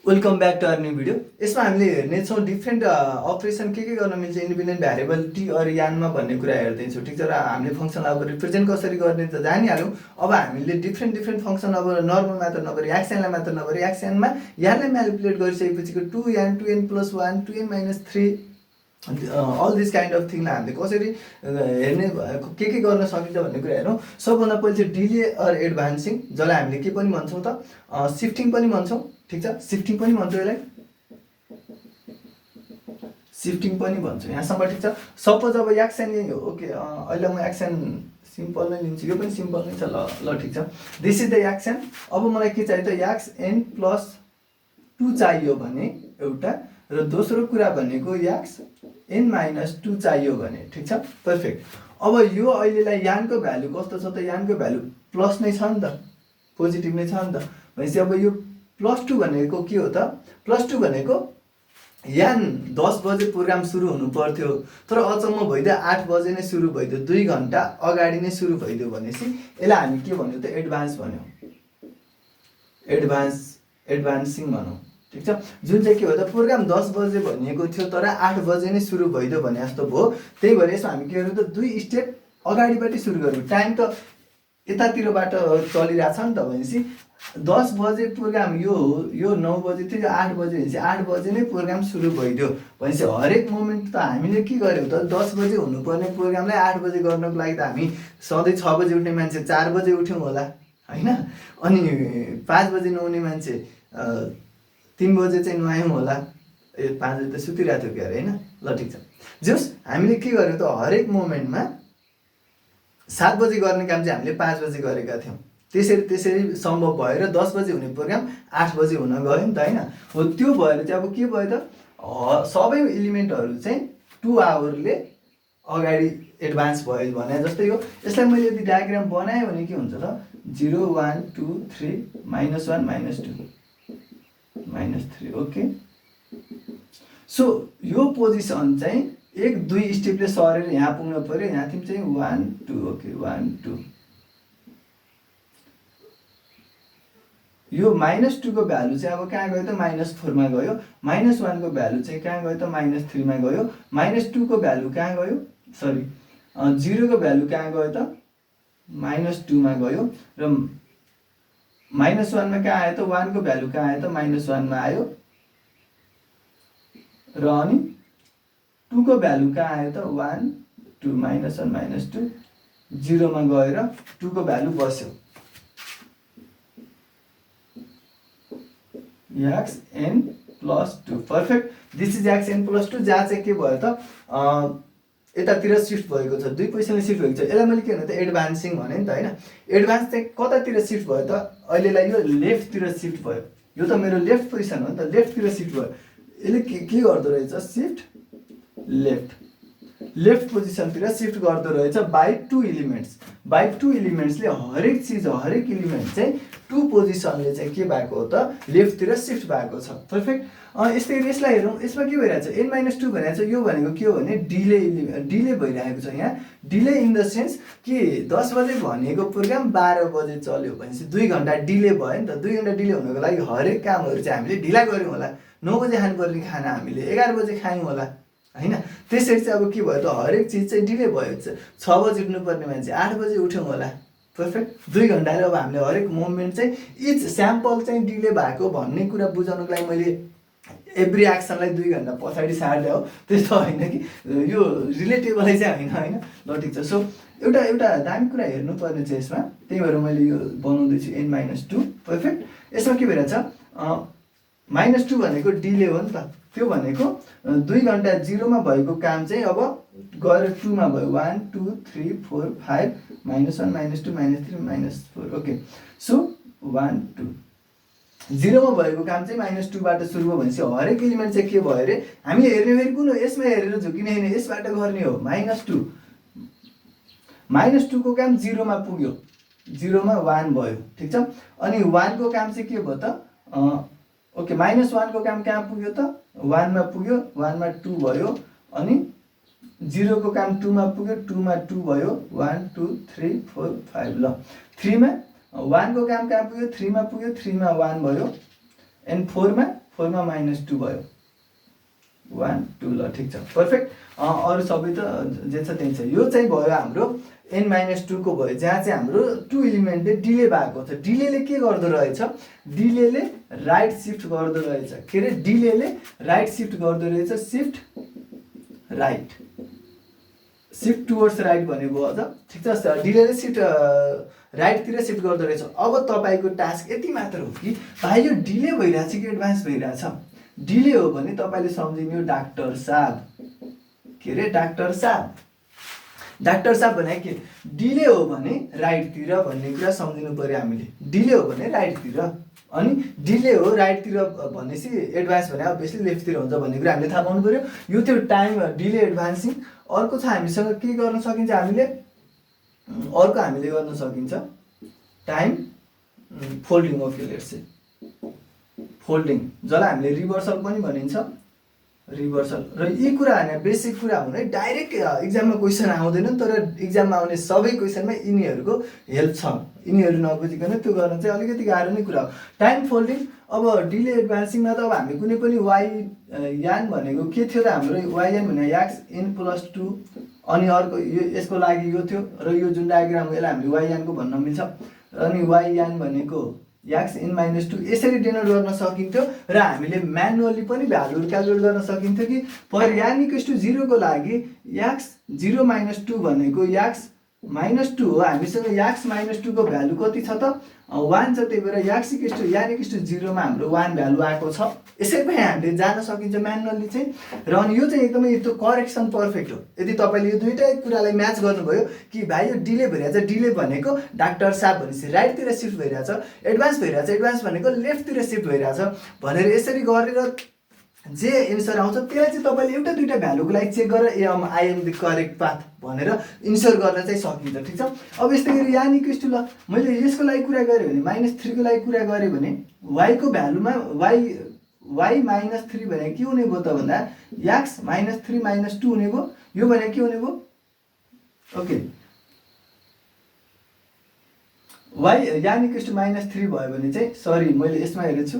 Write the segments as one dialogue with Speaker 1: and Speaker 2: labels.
Speaker 1: Welcome back to our new video. यसमा हामीले हेर्नेछौँ डिफ्रेन्ट अपरेसन के गर्न मिल्छ इन्डिपेन्डेन्ट भ्यारिएबल और यानमा भन्ने कुरा हेर्दैछौँ। ठिक छ, र हामीले फङ्सन अब रिप्रेजेन्ट कसरी गर्ने त जानिहाल्यौँ। अब हामीले डिफ्रेन्ट फङ्सन अब नर्मल मात्र नगरी एक्सएनलाई मात्र नगरी एक्सएनमा यानलाई म्यानिपुलेट गरिसकेपछिको 2n 2n+1 2n-3 all this kind of थिङलाई हामीले कसरी हेर्ने के गर्न सकिन्छ भन्ने कुरा हेरौँ। सबभन्दा पहिले चाहिँ डिले अर एडभान्सिङ, जसलाई हामीले के पनि भन्छौँ त सिफ्टिङ पनि भन्छौँ। ठिक छ, सिफ्टिङ पनि भन्छौँ, यसलाई सिफ्टिङ पनि भन्छौँ यहाँसम्म। ठिक छ, सपोज अब एक्सन यही हो। ओके, अहिले म एक्सन सिम्पल नै लिन्छु, यो पनि सिम्पल नै छ। ल ठिक छ, दिस इज द एक्सन। अब मलाई के चाहियो त xn+2 चाहियो भने एउटा, र दोस्रो कुरा भनेको xn-2 चाहियो भने। ठिक छ, पर्फेक्ट। अब यो अहिलेलाई यानको भ्यालु कस्तो छ त, यानको भ्यालु प्लस नै छ नि त, पोजिटिभ नै छ नि त। भनेपछि अब यो +2 भनेको के हो त, +2 भनेको यान 10 बजे प्रोग्राम सुरु हुनु पर्थ्यो, तर अचम्म भइदियो 8 बजे नै सुरु भइदियो, 2 घन्टा अगाडि नै सुरु भइदियो भनेपछि यसलाई हामी के भन्यो त एडभान्स भन्यो, एडभान्सिङ भनौँ। ठिक छ, जुन चाहिँ के हो त प्रोग्राम 10 बजे भनिएको थियो तर 8 बजे नै सुरु भइदियो भने जस्तो भयो। त्यही भएर यसमा हामी के गर्यौँ त 2 स्टेप अगाडिबाटै सुरु गर्यौँ। टाइम त यतातिरबाट चलिरहेछ नि त। भनेपछि 10 बजे प्रोग्राम यो 9 बजे थियो, यो 8 बजे भनेपछि 8 बजे नै प्रोग्राम सुरु भइदियो। भनेपछि हरेक मोमेन्ट त हामीले के गर्यौँ त 10 बजे हुनुपर्ने प्रोग्रामलाई 8 बजे गर्नको लागि त हामी सधैँ 6 बजे उठ्ने मान्छे 4 बजे उठ्यौँ होला होइन, अनि 5 बजे नुहाउने मान्छे 3 बजे चाहिँ नुहायौँ होला। 5 बजे त सुतिरहेको थियो क्यारे होइन। ल ठिक छ, जस हामीले के गर्यौँ त हरेक मोमेन्टमा 7 बजे गर्ने काम चाहिँ हामीले 5 बजे गरेका थियौँ। त्यसरी सम्भव भयो र 10 बजे हुने प्रोग्राम 8 बजे हुन गयो नि त होइन। हो, त्यो भएर चाहिँ अब के भयो त सबै एलिमेन्टहरू चाहिँ 2 आवरले अगाडि एडभान्स भयो भने जस्तै हो। यसलाई मैले यदि डायग्राम बनाएँ भने के हुन्छ त 0 1 2 3 -1 -2 -3। ओके, सो यो पोजिसन चाहिँ 1 2 स्टेपले सरेर यहाँ पुग्न पर्यो, यहाँ थिम चाहिँ 1 2। ओके, 1 2। यो -2 को भ्यालु चाहिँ अब कहाँ गयो त -4 मा गयो। -1 को भ्यालु चाहिँ कहाँ गयो त -3 मा गयो। -2 को भ्यालु कहाँ गयो, सरी 0 को भ्यालु कहाँ गयो त -2 मा गयो, र -1 मा कहाँ आयो त 1 को भ्यालु कहाँ आयो त -1 मा आयो, र अनि 2 को भ्यालु कहाँ आयो त 1 2 -1 -2 0 मा गएर 2 को भ्यालु बस्यो। xn+2 perfect, this is xn+2, जहाँ चाहिँ के भयो त यतातिर सिफ्ट भएको छ, 2 पोजिसनले सिफ्ट भएको छ। यसलाई मैले के भन्नु त एडभान्सिङ भने नि त होइन। एडभान्स चाहिँ कतातिर सिफ्ट भयो त, अहिलेलाई यो लेफ्टतिर सिफ्ट भयो। यो त मेरो लेफ्ट पोजिसन हो नि त, लेफ्टतिर सिफ्ट भयो। यसले के गर्दो रहेछ, सिफ्ट लेफ्ट पोजिसनतिर सिफ्ट गर्दो रहेछ बाई 2 एलिमेन्ट्स। बाई 2 एलिमेन्ट्सले हरेक चिज हरेक एलिमेन्ट चाहिँ 2 पोजिसनले चाहिँ के भएको हो त लेफ्टतिर सिफ्ट भएको छ। पर्फेक्ट। यस्तै गरी यसलाई हेरौँ, यसमा के भइरहेको छ n-2 भइरहेको छ। यो भनेको के हो भने डिले भइरहेको छ। यहाँ डिले इन द सेन्स कि 10 बजे भनेको प्रोग्राम 12 बजे चल्यो भनेपछि 2 घन्टा डिले भयो नि त। 2 घन्टा डिले हुनको लागि हरेक कामहरू चाहिँ हामीले ढिला गऱ्यौँ होला। 9 बजे खानुपर्ने खाना हामीले 11 बजे खायौँ होला होइन। त्यसरी चाहिँ अब के भयो त हरेक चिज चाहिँ डिले भयो। 6 बजे उठ्नुपर्ने मान्छे 8 बजे उठ्यौँ होला। पर्फेक्ट, 2 घन्टाले अब हामीले हरेक मोमेन्ट चाहिँ इच स्याम्पल चाहिँ डिले भएको भन्ने कुरा बुझाउनको लागि मैले एभ्री एक्सनलाई 2 घन्टा पछाडि सार्दै हो, त्यस्तो होइन कि यो रिलेटेबलै चाहिँ होइन। ल ठिक छ, सो एउटा दामी कुरा हेर्नुपर्ने छ यसमा, त्यही भएर मैले यो बनाउँदैछु n-2। पर्फेक्ट, यसमा के भइरहेछ -2 भनेको डिले हो नि त। त्यो भनेको 2 घन्टा 0 मा भएको काम चाहिँ अब गएर 2 मा भयो। 1 2 3 4 5 -1 -2 -3 -4। ओके, सो 1 2 0 मा भएको काम चाहिँ -2 बाट सुरु भयो भनेपछि हरेक एलिमेन्ट चाहिँ के भयो अरे हामीले हेर्ने फेरि कुन हो, यसमा हेरेर झुकिने होइन, यसबाट गर्ने हो। -2 को काम 0 मा पुग्यो, 0 मा 1 भयो। ठिक छ, अनि 1 को काम चाहिँ के भयो त ओके -1 को काम कहाँ पुग्यो त 1 मा पुग्यो, 1 मा 2 भयो, अनि 0 को काम 2 मा पुग्यो, 2 मा 2 भयो, 1 2 3 4 5। ल 3 मा 1 को काम कहाँ पुग्यो, 3 मा पुग्यो, 3 मा 1 भयो, एन्ड 4 मा 4 मा -2 भयो 1 2 ल ठिक छ पर्फेक्ट। अरू सबै त जे छ त्यही छ। यो चाहिँ भयो हाम्रो n-2 को भयो, जहाँ चाहिँ हाम्रो 2 इलिमेन्टले डिले भएको छ। डिलेले के गर्दो रहेछ, डिलेले राइट सिफ्ट गर्दो रहेछ। के अरे डिलेले राइट सिफ्ट गर्दो रहेछ, shift right, shift towards right भनेको अझ ठिक छ। डिलेले सिफ्ट राइटतिर सिफ्ट गर्दो रहेछ। अब तपाईँको टास्क यति मात्र हो कि भाइ यो डिले भइरहेछ कि एडभान्स भइरहेछ। डिले हो भने तपाईँले सम्झिनु डाक्टर साहब, के अरे डाक्टर साहब, डाक्टर साहब भने के, डिले हो भने राइटतिर भन्ने कुरा सम्झिनु पर्यो हामीले। डिले हो भने राइटतिर, अनि डिले हो राइटतिर भनेपछि एडभान्स भने अभियसली लेफ्टतिर हुन्छ भन्ने कुरा हामीले थाहा पाउनु पर्यो। यो थियो टाइम डिले एडभान्सिङ। अर्को छ हामीसँग के गर्न सकिन्छ, हामीले अर्को हामीले गर्न सकिन्छ time folding. Okay let's say folding, जसलाई हामीले रिभर्सल पनि भनिन्छ, रिभर्सल। र यी कुरा होइन बेसिक कुरा हुने, डाइरेक्ट इक्जाममा क्वेसन आउँदैन, तर इक्जाममा आउने सबै क्वेसनमा यिनीहरूको हेल्प छ। यिनीहरू नबुझिकन त्यो गर्न चाहिँ अलिकति गाह्रो नै कुरा हो। टाइम फोल्डिङ, अब डिले एडभान्सिङमा त अब हामी कुनै पनि वाइ यान भनेको के थियो त, हाम्रो वाइ यान भने याक्स n+2, अनि अर्को यो यसको लागि यो थियो, र यो जुन डायग्राम हो यसलाई हामीले वाइ यानको भन्न मिल्छ। अनि वाइ यान भनेको याक्स n-2 यसरी डिनोट गर्न सकिन्थ्यो। र हामीले म्यानुअली पनि भ्यालुहरू क्यालकुलेट गर्न सकिन्थ्यो कि पर यान इक्वल्स टु 0 को लागि याक्स 0-2 भनेको याक्स -2 हो। हामीसँग याक्स -2 को भ्यालु कति छ त 1 छ, त्यही भएर x equals to n equals to 0 मा हाम्रो 1 भ्यालु आएको छ। यसरी पनि हामीले जान सकिन्छ म्यानुअली चाहिँ। र अनि यो चाहिँ एकदमै त्यो करेक्सन पर्फेक्ट हो। यदि तपाईँले यो दुईटै कुरालाई म्याच गर्नुभयो कि भाइ यो डिले भइरहेछ, डिले भनेको डाक्टर साहब भनेपछि राइटतिर सिफ्ट भइरहेछ, एडभान्स भइरहेछ, एडभान्स भनेको लेफ्टतिर सिफ्ट भइरहेछ भनेर यसरी गरेर जे एन्सर आउँछ त्यसलाई चाहिँ तपाईँले एउटा दुईटा भ्यालुको लागि चेक गरेर I am the correct path भनेर इन्सर गर्न चाहिँ सकिन्छ। ठिक छ। अब यस्तै गरी यान इक्वल्स टु, ल मैले यसको लागि कुरा गरेँ भने -3 को लागि कुरा गरेँ भने वाइको भ्यालुमा वाइ -3 भने के हुने भयो त भन्दा याक्स -3 -2 हुने भयो। यो भने के हुने भयो, ओके वाइ यान इक्वल्स टु -3 भयो भने चाहिँ, सरी मैले यसमा हेरेछु,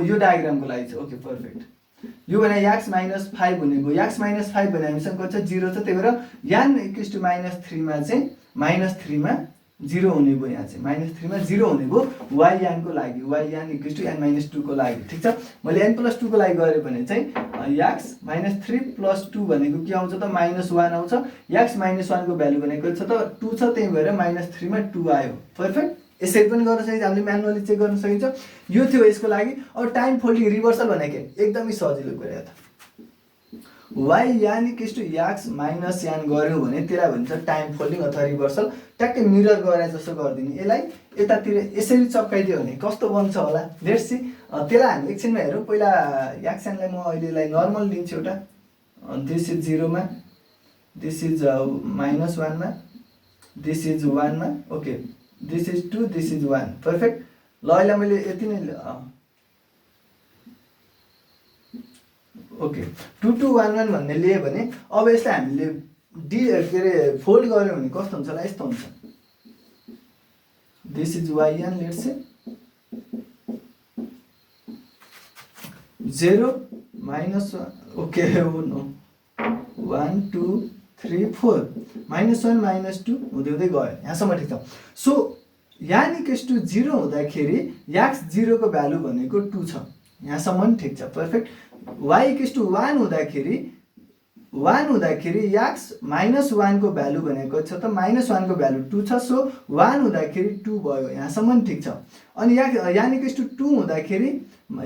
Speaker 1: यो डायग्रामको लागि छ। Okay perfect. यो भने याक्स -5 हुने भयो। याक्स -5 भने हामीसँग कति छ, 0 छ, त्यही भएर यान इक्वल्स टु -3 मा चाहिँ -3 मा 0 हुने भयो। यहाँ चाहिँ -3 मा 0 हुने भयो वाइ यानको लागि, वाइ यान इक्वल्स टु n-2 को लागि। ठिक छ। मैले n+2 को लागि गरेँ भने चाहिँ याक्स -3 + 2 भनेको के आउँछ त -1 आउँछ। याक्स -1 को भ्यालु भनेको छ त 2 छ, त्यही भएर -3 मा 2 आयो। पर्फेक्ट। यसरी पनि गर्न सकिन्छ, हामीले म्यानुअली चेक गर्न सकिन्छ। यो थियो यसको लागि। अब टाइम फोल्डिङ रिभर्सल भनेको एकदमै सजिलो कुरा त, वाइ यान इक्वल्स टु याक्स माइनस यान गऱ्यौँ भने त्यसलाई भन्छ टाइम फोल्डिङ अथवा रिभर्सल। ट्याक्कै मिरर गरे जस्तो गरिदिने, यसलाई यतातिर यसरी चप्काइदियो भने कस्तो बन्छ होला, लेट्स सी। त्यसलाई हामी एकछिनमा हेरौँ। पहिला याक्स यानलाई म अहिलेलाई नर्मल लिन्छु एउटा, दिस इज 0 मा, दिस इज -1 मा, दिस इज 1 मा, okay this is 2, this is 1। Perfect. ल अहिले मैले यति नै, ओके 2 2 1 1 भन्ने लिए भने अब यसलाई हामीले के अरे फोल्ड गऱ्यौँ भने कस्तो हुन्छ होला, यस्तो हुन्छ। दिस इज वाइ यान, लेट्स से 0 -1, ओके 1 2 3 4 -1 -2 हुँदै हुँदै गयो यहाँसम्म। ठिक छ। सो यान इक्वल्स टु 0 हुँदाखेरि याक्स 0 को भ्यालु भनेको 2 छ, यहाँसम्म ठिक छ। पर्फेक्ट। वाइ इक्वल्स टु 1 हुँदाखेरि याक्स -1 को भ्यालु भनेको छ त -1 को भ्यालु 2 छ। सो 1 हुँदाखेरि 2 भयो, यहाँसम्म ठिक छ। अनि यान इक्वल्स टु 2 हुँदाखेरि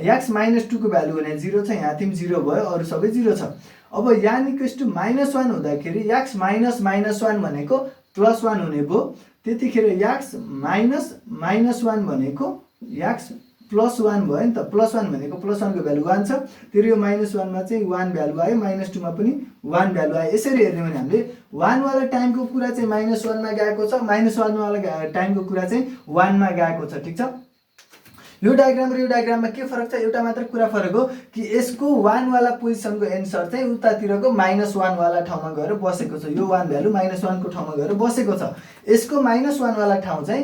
Speaker 1: याक्स -2 को भ्यालु भने 0 छ, यहाँ थिम 0 भयो, अरू सबै 0 छ। अब यान इक्वल्स टु -1 हुँदाखेरि याक्स -1 भनेको +1 हुने भयो। त्यतिखेर याक्स -1 भनेको याक्स +1 भयो नि त। +1 भनेको +1 को भ्यालु 1 छ, त्यो यो -1 मा चाहिँ 1 भ्यालु आयो, -2 मा पनि 1 भ्यालु आयो। यसरी हेर्ने भने हामीले 1 वाला टाइमको कुरा चाहिँ -1 मा गएको छ, -1 वाला टाइमको कुरा चाहिँ 1 मा गएको छ। ठिक छ। यो डायग्राम र यो डायग्राममा के फरक छ, एउटा मात्र कुरा फरक हो कि यसको 1 वाला पोजिसनको एन्सर चाहिँ उतातिरको -1 वाला ठाउँमा गएर बसेको छ। यो 1 भ्यालु -1 को ठाउँमा गएर बसेको छ। यसको -1 वाला ठाउँ चाहिँ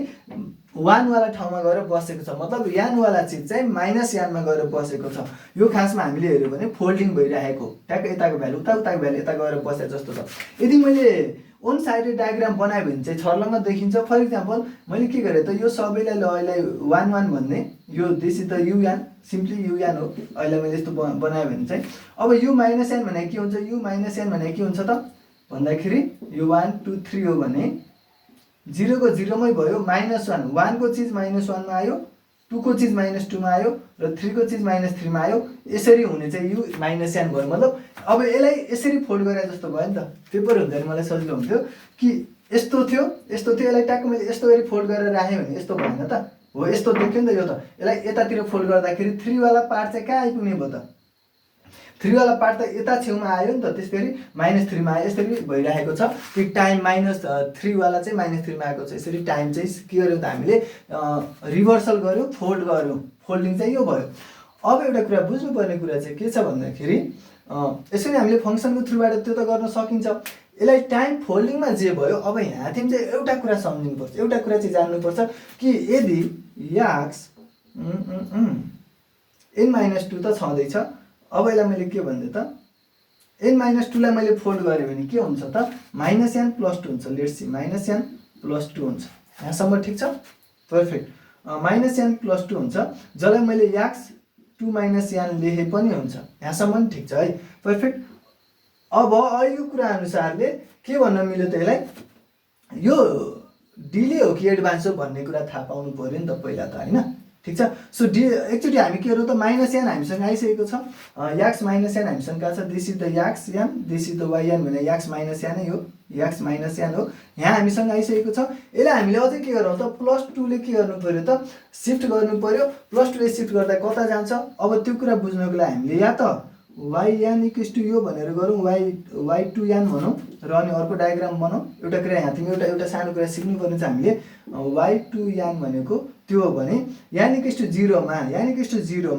Speaker 1: 1 वाला ठाउँमा गएर बसेको छ, मतलब यान वाला चिज चाहिँ माइनस यानमा गएर बसेको छ। यो खासमा हामीले हेऱ्यो भने फोल्डिङ भइरहेको, ट्याक्क यताको भ्यालु उताको भ्यालु यता गएर बसे जस्तो छ। यदि मैले ओन साइडेड डायग्राम बनायो भने चाहिँ छर्लङ्ग देखिन्छ। फर इक्जाम्पल मैले के गरेँ त, यो सबैलाई ल अहिले 1 1 भन्ने, यो this is the Yuan, simply Yuan हो। अहिले मैले यस्तो बनायो भने चाहिँ अब यु माइनस एन भने के हुन्छ, यु माइनस एन भने के हुन्छ त भन्दाखेरि यो 1 2 3 हो भने 0 को 0 मै भयो, -1 1 को चिज -1 मा आयो, 2 को चिज -2 मा आयो र 3 को चिज -3 मा आयो। यसरी हुने चाहिँ यु माइनस एन भयो। मतलब अब यसलाई यसरी फोल्ड गरे जस्तो भयो नि त। पेपर हुँदैन मलाई सजिलो हुन्थ्यो कि यस्तो थियो यसलाई ट्याक्क मैले यस्तो गरी फोल्ड गरेर राखेँ भने यस्तो भएन त, हो यस्तो देख्यो नि त। यो त यसलाई यतातिर फोल्ड गर्दाखेरि 3 वाला पार्ट चाहिँ कहाँ आइपुग्ने भयो त, 3 वाला पार्ट त यता छेउमा आयो नि त, त्यसरी -3 मा आयो। यसरी भइरहेको छ कि टाइम -3 वाला चाहिँ -3 मा आएको छ। यसरी टाइम चाहिँ के गर्यो त हामीले रिभर्सल गर्यो, फोल्ड गर्यो, फोल्डिङ चाहिँ यो भयो। अब एउटा कुरा बुझ्नुपर्ने कुरा चाहिँ के छ भन्दाखेरि यसरी हामीले फङ्सनको थ्रुबाट त्यो त गर्न सकिन्छ। यसलाई टाइम फोल्डिङमा जे भयो, अब यहाँ तिमी चाहिँ एउटा कुरा सम्झिनुपर्छ, एउटा कुरा चाहिँ जान्नुपर्छ कि यदि याक्स n-2 त छँदैछ। अब यसलाई मैले के भन्दै त, n-2 लाई मैले फोल्ड गरेँ भने के हुन्छ त, -n + 2 हुन्छ। लेट्स सी, -n + 2 हुन्छ। यहाँसम्म ठिक छ, पर्फेक्ट। -n + 2 हुन्छ, जसलाई मैले याक्स 2 - n लेखे पनि हुन्छ। यहाँसम्म पनि ठिक छ है, पर्फेक्ट। अब यो कुरा अनुसारले के भन्न मिल्यो त, यसलाई यो डिले हो कि एडभान्स हो भन्ने कुरा थाहा पाउनु पर्यो नि त पहिला त, होइन? ठिक छ। सो एकचोटि हामी के गरौँ त, -n हामीसँग आइसकेको छ, याक्स -n हामीसँग कहाँ छ, this is the x n, this is the yn भने याक्स -n नै हो, याक्स -n हो। यहाँ हामीसँग आइसकेको छ। यसलाई हामीले अझै के गरौँ त, +2 ले के गर्नु पर्यो त, सिफ्ट गर्नु पर्यो। +2 ले सिफ्ट गर्दा कता जान्छ, अब त्यो कुरा बुझ्नको लागि हामीले या त yn = यो भनेर गरौँ, y2n भनौँ र अनि अर्को डायग्राम बनाऊ। एउटा कुरा यहाँ तिमी एउटा सानो कुरा सिक्नुपर्ने छ हामीले, y2n भनेको त्यो हो भने n = 0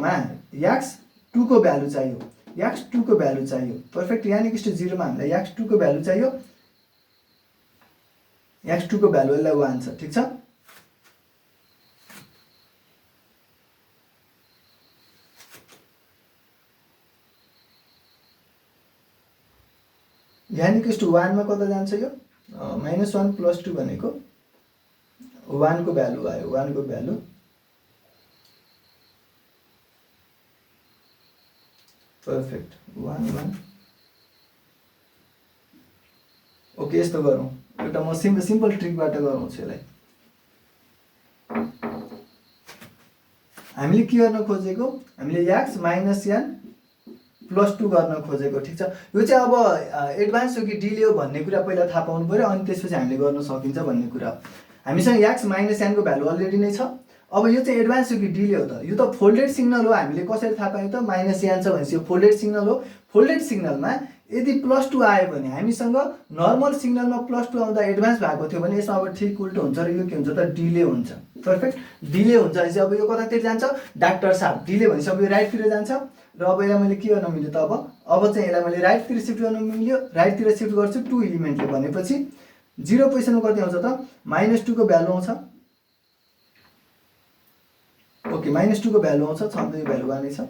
Speaker 1: मा याक्स 2 को भ्यालु चाहियो, याक्स 2 को भ्यालु चाहियो, पर्फेक्ट। n = 0 मा हामीलाई याक्स 2 को भ्यालु चाहियो, याक्स 2 को भ्यालु यसलाई 1 छ, ठिक छ। n = 1 मा कता जान्छ यो, -1 + 2 भनेको 1 को भ्यालु आयो, 1 को भ्यालु, पर्फेक्ट। 1 1 ओके। यस्तो गरौँ, एउटा म सिम्पल ट्रिकबाट गराउँछु यसलाई। हामीले के गर्न खोजेको, हामीले याक्स -n + 2 गर्न खोजेको, ठिक छ। यो चाहिँ अब एडभान्स हो कि डिले हो भन्ने कुरा पहिला थाहा पाउनु पर्यो, अनि त्यसपछि हामीले गर्न सकिन्छ भन्ने कुरा। हामीसँग याक्स -n को भ्यालु अलरेडी नै छ। अब यो चाहिँ एडभान्स हो कि डिले हो त, यो त फोल्डेड सिग्नल हो। हामीले कसरी थाहा पायौँ त, -n छ भनेपछि यो फोल्डेड सिग्नल हो। फोल्डेड सिग्नलमा यदि +2 आयो भने हामीसँग नर्मल सिग्नलमा +2 आउँदा एडभान्स भएको थियो भने यसमा अब ठिक उल्टो हुन्छ र यो के हुन्छ त, डिले हुन्छ, पर्फेक्ट। डिले हुन्छ भनेपछि अब यो कतातिर जान्छ, डाक्टर साहब, डिले भनेपछि अब यो राइटतिर जान्छ। र अब यसलाई मैले के गर्न मिल्यो त, अब चाहिँ यसलाई मैले राइटतिर सिफ्ट गर्न मिल्यो, राइटतिर सिफ्ट गर्छु 2 इलिमेन्टले भनेपछि 0 पोजिसनमा कति आउँछ त, -2 को भ्यालु आउँछ। ओके, -2 को भ्यालु आउँछ, छँदै यो भ्यालु 1 नै छ,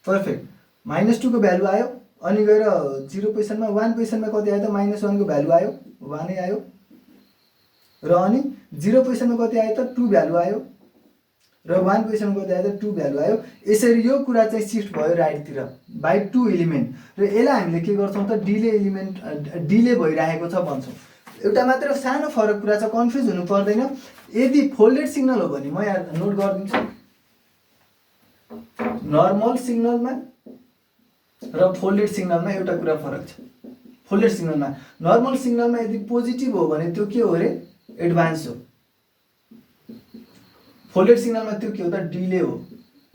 Speaker 1: पर्फेक्ट। -2 को भ्यालु आयो, अनि गएर 0 पोजिसनमा, 1 पोजिसनमा कति आयो त, -1 को भ्यालु आयो, 1 नै आयो। र अनि 0 पोजिसनमा कति आयो त, 2 भ्यालु आयो, र 1 पोजिसनमा कति आयो त, 2 भ्यालु आयो। यसरी यो कुरा चाहिँ सिफ्ट भयो राइटतिर बाइ 2 इलिमेन्ट। र यसलाई हामीले के गर्छौँ त, डिले इलिमेन्ट, डिले भइरहेको छ भन्छौँ। एउटा मात्र सानो फरक कुरा छ, कन्फ्युज हुनु पर्दैन। यदि फोल्डेड सिग्नल हो भने म यहाँ नोट गरिदिन्छु, नर्मल सिग्नलमा र फोल्डेड सिग्नलमा एउटा कुरा फरक छ। फोल्डेड सिग्नलमा, नर्मल सिग्नलमा यदि पोजिटिभ हो भने त्यो के हो रे, एडभान्स हो। फोल्डेड सिग्नलमा त्यो के हो त, डिले हो।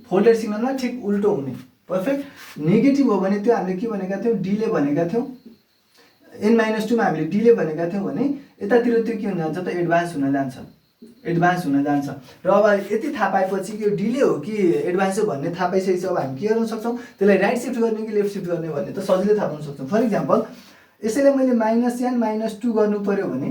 Speaker 1: फोल्डेड सिग्नलमा ठिक उल्टो हुने, पर्फेक्ट। नेगेटिभ हो भने त्यो हामीले के भनेका थियौँ, डिले भनेका थियौँ। n-2 मा हामीले डिले भनेका थियौँ भने यतातिर त्यो के हुन जान्छ त, एडभान्स हुन जान्छ, एडभान्स हुन जान्छ। र अब यति थाहा पाएपछि यो डिले हो कि एडभान्स हो भन्ने थाहा पाइसकेपछि अब हामी के गर्न सक्छौँ, त्यसलाई राइट सिफ्ट गर्ने कि लेफ्ट सिफ्ट गर्ने भन्ने त सजिलै थाहा पाउन सक्छौँ। फर इक्जाम्पल यसैलाई मैले -n - 2 गर्नु पर्यो भने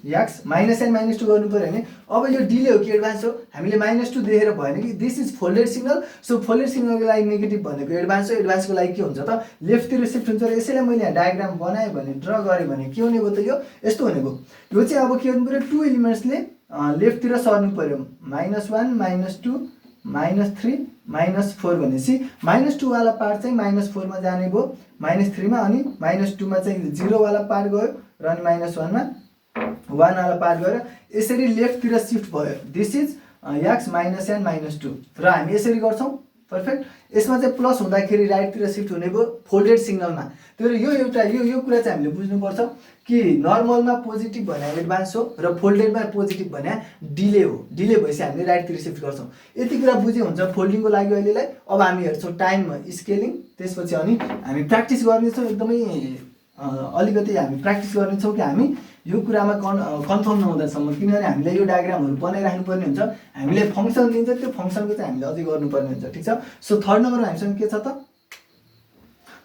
Speaker 1: याक्स -n -2 गर्नु पऱ्यो भने अब यो डिले हो कि एडभान्स हो, हामीले -2 देखेर भएन कि this is folded signal. So folded सिग्नलको लागि नेगेटिभ भनेको एडभान्स हो, एडभान्सको लागि के हुन्छ त लेफ्टतिर सिफ्ट हुन्छ। र यसैलाई मैले यहाँ डायग्राम बनाएँ भने ड्र गरेँ भने के हुने भयो त यो यस्तो हुने भयो। यो चाहिँ अब के गर्नु पऱ्यो 2 एलिमेन्ट्सले लेफ्टतिर सर्नु पऱ्यो -1 -2 -3 -4 भनेपछि -2 वाला पार्ट चाहिँ -4 मा जाने भयो, -3 मा, अनि -2 मा चाहिँ 0 वाला पार्ट गयो र अनि -1 मा 1 वाला पार्ट गएर यसरी लेफ्टतिर सिफ्ट भयो। दिस इज याक्स -n -2 र हामी यसरी गर्छौँ। पर्फेक्ट। यसमा चाहिँ प्लस हुँदाखेरि राइटतिर सिफ्ट हुने भयो फोल्डेड सिग्नलमा। तर यो एउटा यो कुरा चाहिँ हामीले बुझ्नुपर्छ कि नर्मलमा पोजिटिभ भने एडभान्स हो र फोल्डेडमा पोजिटिभ भने डिले हो। डिले भएपछि हामीले राइटतिर सिफ्ट गर्छौँ। यति कुरा बुझे हुन्छ फोल्डिङको लागि अहिलेलाई। अब हामी हेर्छौँ टाइम स्केलिङ, त्यसपछि अनि हामी प्र्याक्टिस गर्नेछौँ। एकदमै अलिकति हामी प्र्याक्टिस गर्नेछौँ कि हामी यो कुरामा कन्फर्म नहुँदासम्म, किनभने हामीले यो डायग्रामहरू बनाइराख्नुपर्ने हुन्छ। हामीले फङ्सन दिन्छ, त्यो फङ्सनको चाहिँ हामीले अझै गर्नुपर्ने हुन्छ। ठिक छ। सो थर्ड नम्बरमा हामीसँग के छ त,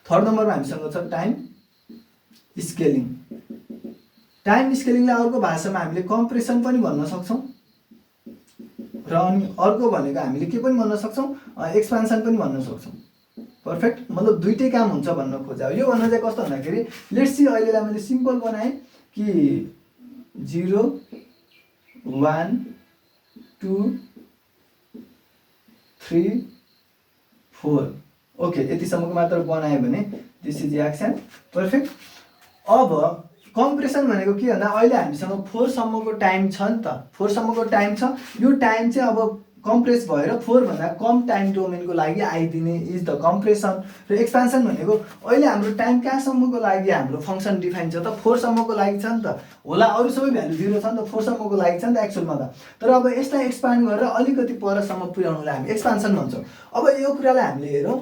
Speaker 1: थर्ड नम्बरमा हामीसँग छ टाइम स्केलिङ। टाइम स्केलिङलाई अर्को भाषामा हामीले कम्प्रेसन पनि भन्न सक्छौँ र अनि अर्को भनेको हामीले के पनि भन्न सक्छौँ, एक्सपान्सन पनि भन्न सक्छौँ। पर्फेक्ट। मतलब दुइटै काम हुन्छ भन्न खोजा। यो भन्न चाहिँ कस्तो भन्दाखेरि लेट्स सी अहिलेलाई मैले सिम्पल बनाएँ कि 0 1 2 3 4 ओके, यतिसम्मको मात्र बनायो भने दिस इज एक्सन। पर्फेक्ट। अब कम्प्रेसन भनेको के भन्दा अहिले हामीसँग 4 सम्मको टाइम छ नि त, 4 सम्मको टाइम छ। यो टाइम चाहिँ अब कम्प्रेस भएर 4 भन्दा कम टाइम डोमेनको लागि आइदिने इज द कम्प्रेसन। र एक्सपान्सन भनेको अहिले हाम्रो टाइम कहाँसम्मको लागि हाम्रो फङ्सन डिफाइन छ त, 4 सम्मको लागि छ नि त, होला अरू सबै भ्यालु 0 छ नि त, 4 सम्मको लागि छ नि त एक्चुअलमा त। तर अब यसलाई एक्सपान्ड गरेर अलिकति परसम्म पुर्याउनुलाई हामी एक्सपान्सन भन्छौँ। अब यो कुरालाई हामीले हेरौँ।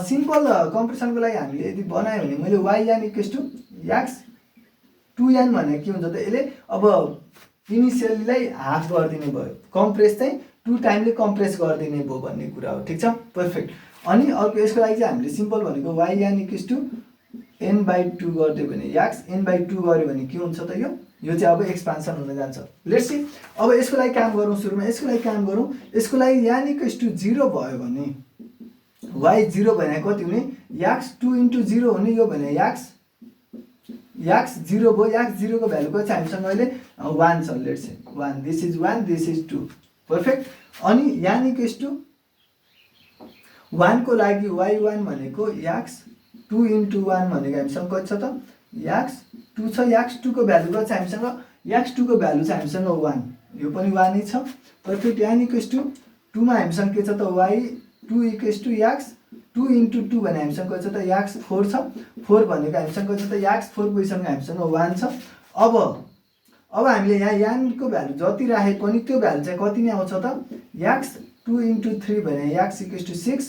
Speaker 1: सिम्पल कम्प्रेसनको लागि हामीले यदि बनायो भने मैले yn = याक्स 2n भने के हुन्छ त, यसले अब इनिसियलीलाई हाफ गरिदिने भयो, कम्प्रेस चाहिँ 2 टाइमले कम्प्रेस गरिदिने भयो भन्ने कुरा हो। ठिक छ। पर्फेक्ट। अनि अर्को यसको लागि चाहिँ हामीले सिम्पल भनेको yn n/2 गरिदियो भने याक्स n/2 गर्यो भने के हुन्छ त, यो चाहिँ अब एक्सपान्सन हुन जान्छ। लेट्स सी अब यसको लागि काम गरौँ। सुरुमा यसको लागि काम गरौँ। यसको लागि n = 0 भयो भने y 0 भने कति हुने, याक्स 2 × 0 हुने। यो भने याक्स 0 भयो। याक्स 0 को भ्यालु कति छ हामीसँग अहिले 1 छ। Let's see 1, this is 1, this is 2। Perfect. अनि n = 1 को लागि y1 भनेको याक्स 2 × 1 भनेको हामीसँग कति छ त, याक्स 2 छ। याक्स 2 को भ्यालु कति छ हामीसँग, याक्स 2 को भ्यालु छ हामीसँग 1, यो पनि 1 नै छ। पर्फेक्ट। n = 2 मा हामीसँग के छ त, y2 = याक्स 2 × 2 भने हामीसँग कति छ त, याक्स 4 छ। 4 भनेको हामीसँग कति छ त, याक्स 4 पोजिसनमा हामीसँग 1 छ। अब हामीले यहाँ n को भ्यालु जति राखे पनि त्यो भ्यालु चाहिँ कति नै आउँछ त, याक्स 2 × 3 भने याक्स = 6,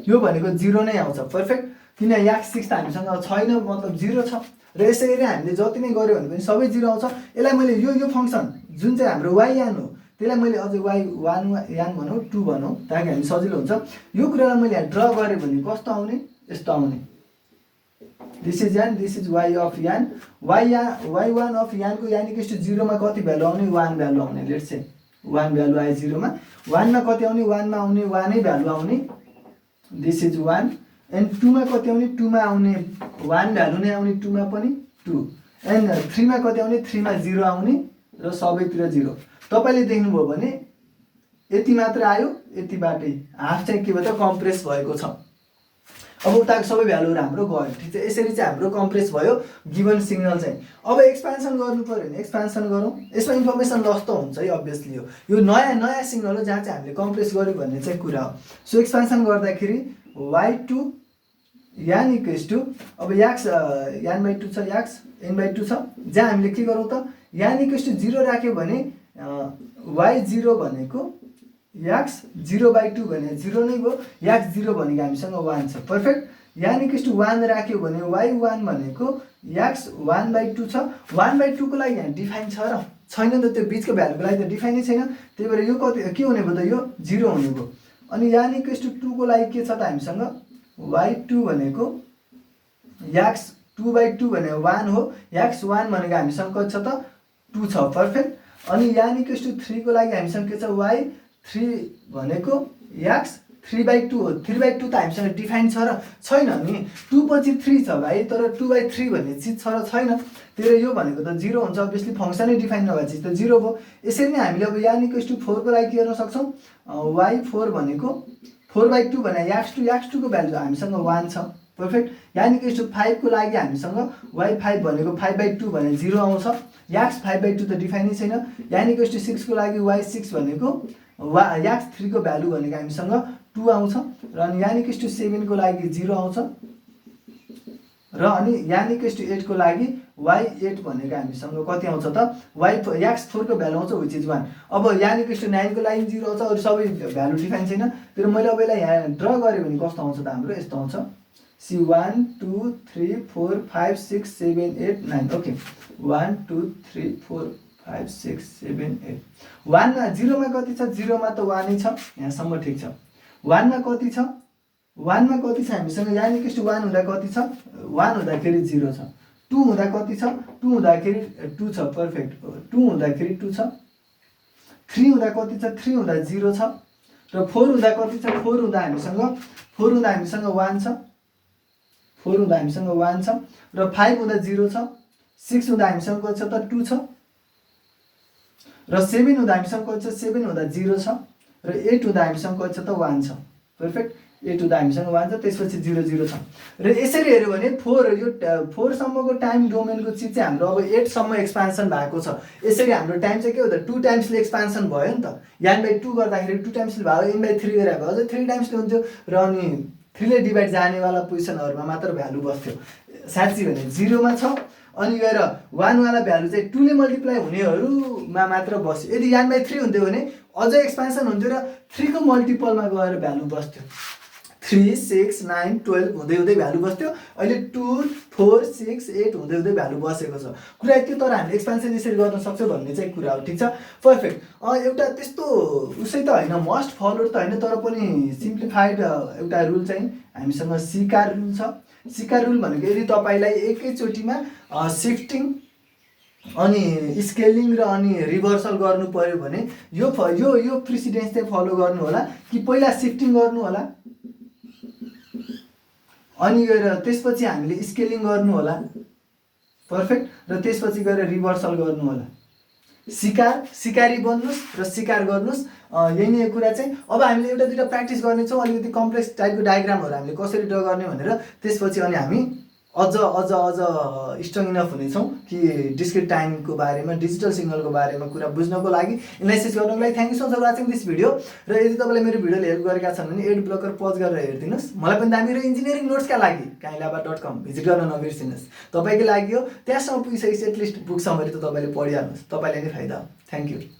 Speaker 1: यो भनेको 0 नै आउँछ। पर्फेक्ट। किन याक्स 6 त हामीसँग छैन, मतलब 0 छ। र यसै गरी हामीले जति नै गर्यो भने पनि सबै 0 आउँछ। यसलाई मैले यो फङ्सन जुन चाहिँ हाम्रो yn हो त्यसलाई मैले अझै y1 भनौँ 2 भनौँ ताकि हामी सजिलो हुन्छ। यो कुरालाई मैले यहाँ ड्र गरेँ भने कस्तो आउने, यस्तो आउने। This is n, this is y of n। y1 of n को n = 0 मा कति भ्यालु आउने, 1 भ्यालु आउने। लेट्स से 1 भ्यालु आयो 0 मा। 1 मा कति आउने, 1 मा आउने 1 नै भ्यालु आउने। This is 1। एन्ड 2 मा कति आउने, 2 मा आउने 1 भ्यालु नै आउने, 2 मा पनि 2। एन्ड 3 मा कति आउने, 3 मा 0 आउने र सबैतिर 0। तपाईले देख्नुभयो भने यति मात्र आयो, यति बाटै हाफ चाहिँ के भयो त, कम्प्रेस भएको छ। अब उताको सबै भ्यालुहरु हाम्रो गयो। ठिक छ। यसरी चाहिँ हाम्रो कम्प्रेस भयो गिवन सिग्नल चाहिँ। अब एक्सपान्सन गर्नु पर्यो भने एक्सपान्सन गरौँ। यसमा इन्फर्मेसन लस त हुन्छ है अभियसली। यो नयाँ सिग्नल हो जहाँ चाहिँ हामीले कम्प्रेस गर्यो भन्ने चाहिँ कुरा हो। सो एक्सपान्सन गर्दाखेरि y2 n = अब याक्स n/2 छ, याक्स n/2 छ, जहाँ हामीले के गरौँ त, n = 0 राख्यो भने y0 भनेको याक्स 0/2 भने 0 नै भयो। याक्स 0 भनेको हामीसँग 1 छ। पर्फेक्ट। n = 1 राख्यो भने y1 भनेको याक्स 1/2 छ। 1/2 को लागि यहाँ डिफाइन छ र छैन नि त, त्यो बिचको भ्यालुको लागि त डिफाइनै छैन। त्यही भएर यो कति के हुने भयो त, यो 0 हुने भयो। अनि n = 2 को लागि के छ त हामीसँग, y2 भनेको याक्स 2/2 भने 1 हो। याक्स 1 भनेको हामीसँग कति छ त, 2 छ पर्फेक्ट। अनि यान इक्वल्स टु 3 को लागि हामीसँग के छ y3 भनेको x 3/2 हो। 3/2 त हामीसँग डिफाइन छ र छैन नि, 2 पछि 3 छ भाइ, तर 2/3 भन्ने चिज छ र छैन। त्यसले यो भनेको त 0 हुन्छ, अभियसली फङ्सनै डिफाइन नभए चिज त 0 भयो। यसरी नै हामीले अब यान इक्वल्स टु 4 को लागि के गर्न सक्छौँ, y4 भनेको 4/2 भने x2 को भ्यालु हामीसँग 1 छ पर्फेक्ट। यान इक्वल्स टु 5 को लागि हामीसँग y5 भनेको 5/2 भने 0 आउँछ, x 5/2 त डिफाइनै छैन। यान इक्वल्स टु 6 को लागि y6 भनेको x3 को भ्यालु भनेको हामीसँग 2 आउँछ र अनि यान इक्वल्स टु 7 को लागि 0 आउँछ र अनि यान इक्वल्स टु 8 को लागि y8 भनेको हामीसँग कति आउँछ त x4 को भ्यालु आउँछ विच इज 1। अब यान इक्वल्स टु 9 को लागि 0 आउँछ, अरु सबै भ्यालु डिफाइन छैन। तर मैले अब यसलाई यहाँ ड्र गरे भने कस्तो आउँछ त हाम्रो, यस्तो आउँछ सी 1 2 3 4 5 6 7 8 9 ओके 1 2 3 4 5 6 7 8 1 मा 0 मा कति छ, 0 मा त 1 नै छ, यहाँसम्म ठिक छ। 1 मा कति छ, 1 मा कति छ हामीसँग, यान इक्वल्स टु 1 हुँदा कति छ, 1 हुँदाखेरि 0 छ, 2 हुँदा कति छ, 2 हुँदाखेरि 2 छ पर्फेक्ट, 2 हुँदाखेरि 2 छ, 3 हुँदा कति छ, 3 हुँदा 0 छ र 4 हुँदा कति छ, 4 हुँदा हामीसँग 1 छ, 4 हुँदा हामीसँग 1 छ र 5 हुँदा 0 छ, 6 हुँदा हामीसँग कति छ त 2 छ र 7 हुँदा हामीसँग कति छ, 7 हुँदा 0 छ र 8 हुँदा हामीसँग कति छ त 1 छ पर्फेक्ट। 8 हुँदा हामीसँग 1 छ, त्यसपछि 0 0 छ र यसरी हेऱ्यो भने 4 यो 4 सम्मको टाइम डोमेनको चिज चाहिँ हाम्रो अब 8 सम्म एक्सपान्सन भएको छ। यसरी हाम्रो टाइम चाहिँ के हो त 2 टाइम्सले एक्सपान्सन भयो नि त, n/2 गर्दाखेरि 2 टाइम्सले भयो, n/3 गरेर भयो अझै 3 टाइम्सले हुन्थ्यो र अनि 3 ले डिभाइड जानेवाला पोजिसनहरुमा मात्र भ्यालु बस्थ्यो। साँच्चै भने 0 मा छ अनि गएर 1 वाला भ्यालु चाहिँ 2 ले मल्टिप्लाई हुनेहरुमा मात्र बस्यो। यदि n/3 हुन्थ्यो भने अझै एक्सपान्सन हुन्थ्यो र 3 को मल्टिपलमा गएर भ्यालु बस्थ्यो। 3 6 9 12 हुँदै हुँदै भ्यालु बस्थ्यो। अहिले 2 4 6 8 हुँदै हुँदै भ्यालु बसेको छ। कुरा यति, तर हामीले एक्सपान्सन यसरी गर्न सक्छौं भन्ने चाहिँ कुरा हो, ठीक छ पर्फेक्ट। एउटा त्यस्तो उसै त हैन, मस्ट फलो त हैन, तर पनि सिम्प्लिफाइड एउटा रुल चाहिँ हामीसँग सिकार रुल छ। सिकार रुल भनेको यदि तपाईलाई एकैचोटीमा शिफ्टिङ अनि स्केलिङ र अनि रिभर्सल गर्नु पर्यो भने यो प्रेसिडेन्स चाहिँ फलो गर्नु होला कि पहिला शिफ्टिङ गर्नु होला अनि गएर त्यसपछि हामीले स्केलिङ गर्नु होला पर्फेक्ट र त्यसपछि गएर रिभर्सल गर्नु होला। सिकारी बन्नुस् र सिकार गर्नुस्, यही नै कुरा चाहिँ। अब हामीले एउटा दुईटा प्र्याक्टिस गर्ने छौं, अलिकति कम्प्लेक्स टाइपको डायग्रामहरु हामीले कसरी ड्रा गर्ने भनेर, त्यसपछि अनि हामी अझ स्ट्रङ इनफ हुनेछौं कि डिस्क्रिट टाइमको बारेमा, डिजिटल सिग्नलको बारेमा कुरा बुझ्नको लागि, एनालाइसिस गर्नको लागि। Thank you so much for watching this video. र यदि तपाईले मेरो भिडियोले हेल्प गरेका छन् भने एड ब्लकर पज गरेर हेर्दिनुस्। मलाई पनि दामी र इन्जिनियरिङ नोट्सका लागि kailaba.com भिजिट गर्न नबिर्सिनुस्। तपाईकै लागि हो, त्यहाँसम्म पुगिसकेपछि एटलिस्ट बुक समरी त तपाईले पढिहाल्नुस्, तपाईलाई नै फाइदा हो। Thank you.